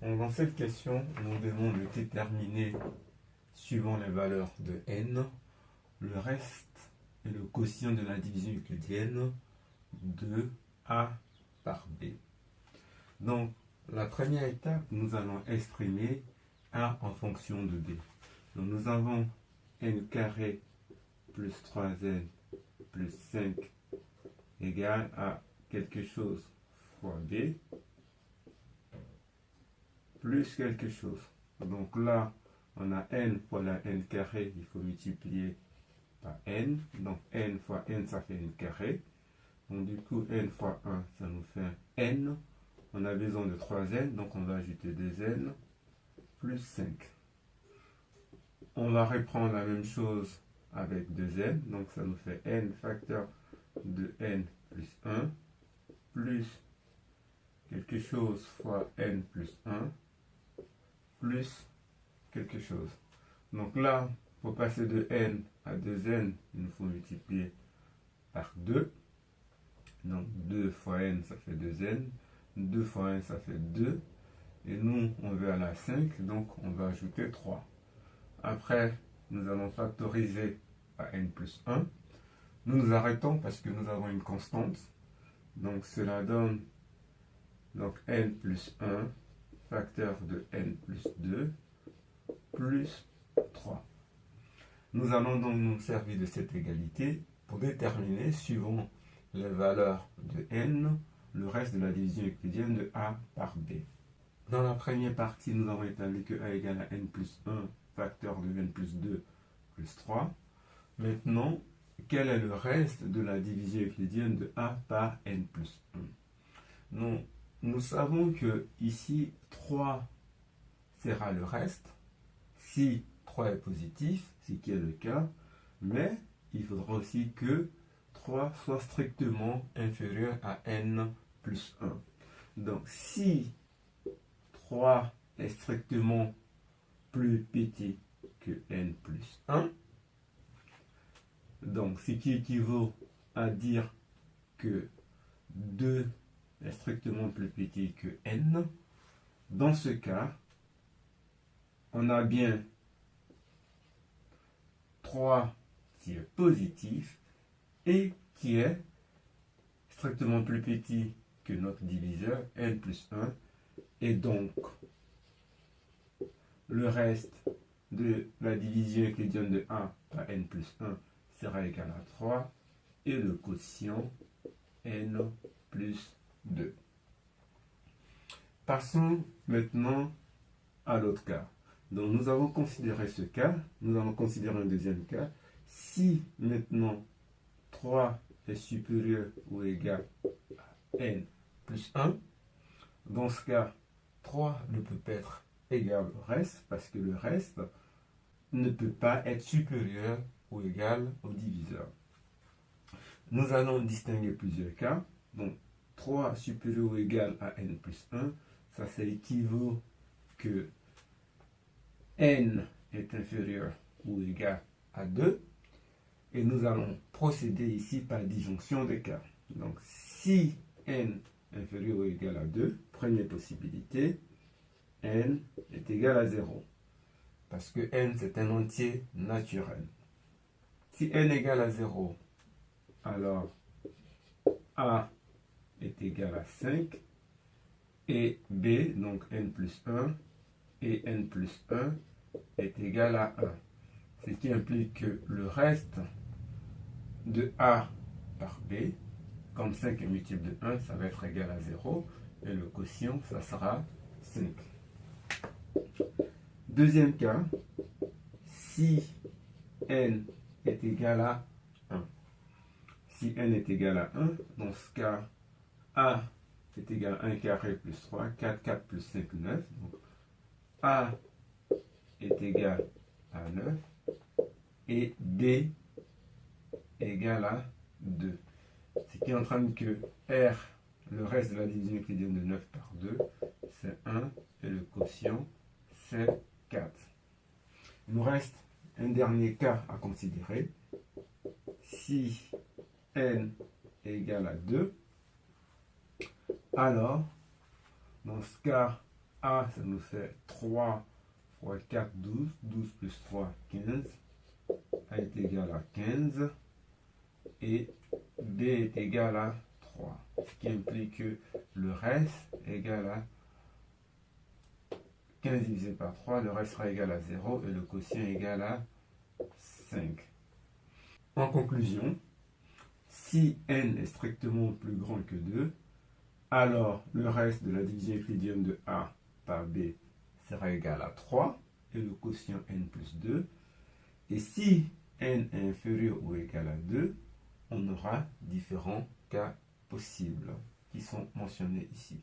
Dans cette question, on nous demande de déterminer, suivant les valeurs de n, le reste et le quotient de la division euclidienne de A par B. Donc, la première étape, nous allons exprimer A en fonction de B. Donc, nous avons n carré plus 3n plus 5 égale à quelque chose fois B plus quelque chose. Donc là, on a n fois la n carré, il faut multiplier par n. Donc n fois n, ça fait n carré. Donc du coup, n fois 1, ça nous fait n. On a besoin de 3n, donc on va ajouter 2n plus 5. On va reprendre la même chose avec 2n, donc ça nous fait n facteur de n plus 1 plus quelque chose fois n plus 1 plus quelque chose. Donc là, pour passer de n à 2n, il nous faut multiplier par 2. Donc 2 fois n, ça fait 2n. 2 fois n, ça fait 2. Et nous, on veut aller à 5, donc on va ajouter 3. Après, nous allons factoriser à n plus 1. Nous nous arrêtons parce que nous avons une constante. Donc cela donne donc n plus 1 facteur de n plus 2 plus 3. Nous allons donc nous servir de cette égalité pour déterminer, suivant les valeurs de n, le reste de la division euclidienne de A par B. Dans la première partie, nous avons établi que A égale à n plus 1 facteur de n plus 2 plus 3. Maintenant, quel est le reste de la division euclidienne de A par n plus 1? Nous savons que ici, 3 sera le reste, si 3 est positif, ce qui est le cas, mais il faudra aussi que 3 soit strictement inférieur à n plus 1. Donc si 3 est strictement plus petit que n plus 1, donc ce qui équivaut à dire que 2 est strictement plus petit que n, dans ce cas, on a bien 3 qui est positif et qui est strictement plus petit que notre diviseur, n plus 1, et donc le reste de la division euclidienne de A par n plus 1 sera égal à 3, et le quotient n plus 2. Passons maintenant à l'autre cas. Donc nous avons considéré ce cas, nous allons considérer un deuxième cas. Si maintenant 3 est supérieur ou égal à n plus 1, dans ce cas, 3 ne peut pas être égal au reste, parce que le reste ne peut pas être supérieur ou égal au diviseur. Nous allons distinguer plusieurs cas. Donc 3 supérieur ou égal à n plus 1, ça équivaut que n est inférieur ou égal à 2. Et nous allons procéder ici par disjonction des cas. Donc si n est inférieur ou égal à 2, première possibilité, n est égal à 0. Parce que n c'est un entier naturel. Si n est égal à 0, alors A est égal à 5 et B, donc n plus 1, et n plus 1 est égal à 1. Ce qui implique que le reste de A par B, comme 5 est multiple de 1, ça va être égal à 0, et le quotient, ça sera 5. Deuxième cas, si n est égal à 1. Si n est égal à 1, dans ce cas, A est égal à 1 carré plus 3, 4, 4 plus 5, 9. Donc, A est égal à 9 et B égal à 2. Ce qui entraîne que R, le reste de la division euclidienne de 9 par 2, c'est 1 et le quotient, c'est 4. Il nous reste un dernier cas à considérer. Si n est égal à 2, alors, dans ce cas, A, ça nous fait 3 fois 4, 12. 12 plus 3, 15. A est égal à 15. Et B est égal à 3. Ce qui implique que le reste est égal à 15 divisé par 3. Le reste sera égal à 0 et le quotient est égal à 5. En conclusion, si n est strictement plus grand que 2, alors le reste de la division euclidienne de A par B sera égal à 3 et le quotient n plus 2. Et si n est inférieur ou égal à 2, on aura différents cas possibles qui sont mentionnés ici.